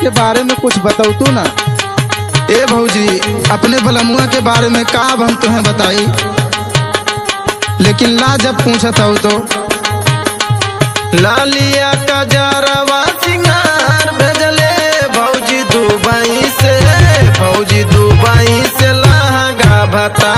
के बारे में कुछ बताऊ तू ना। ए भौजी, अपने बलमुआ के बारे में का हम तुम्हें बताई, लेकिन ला जब पूछत हो तो लालिया का जरवा सिंगार भेजले भौजी दुबई से, भौजी दुबई से लहंगा भता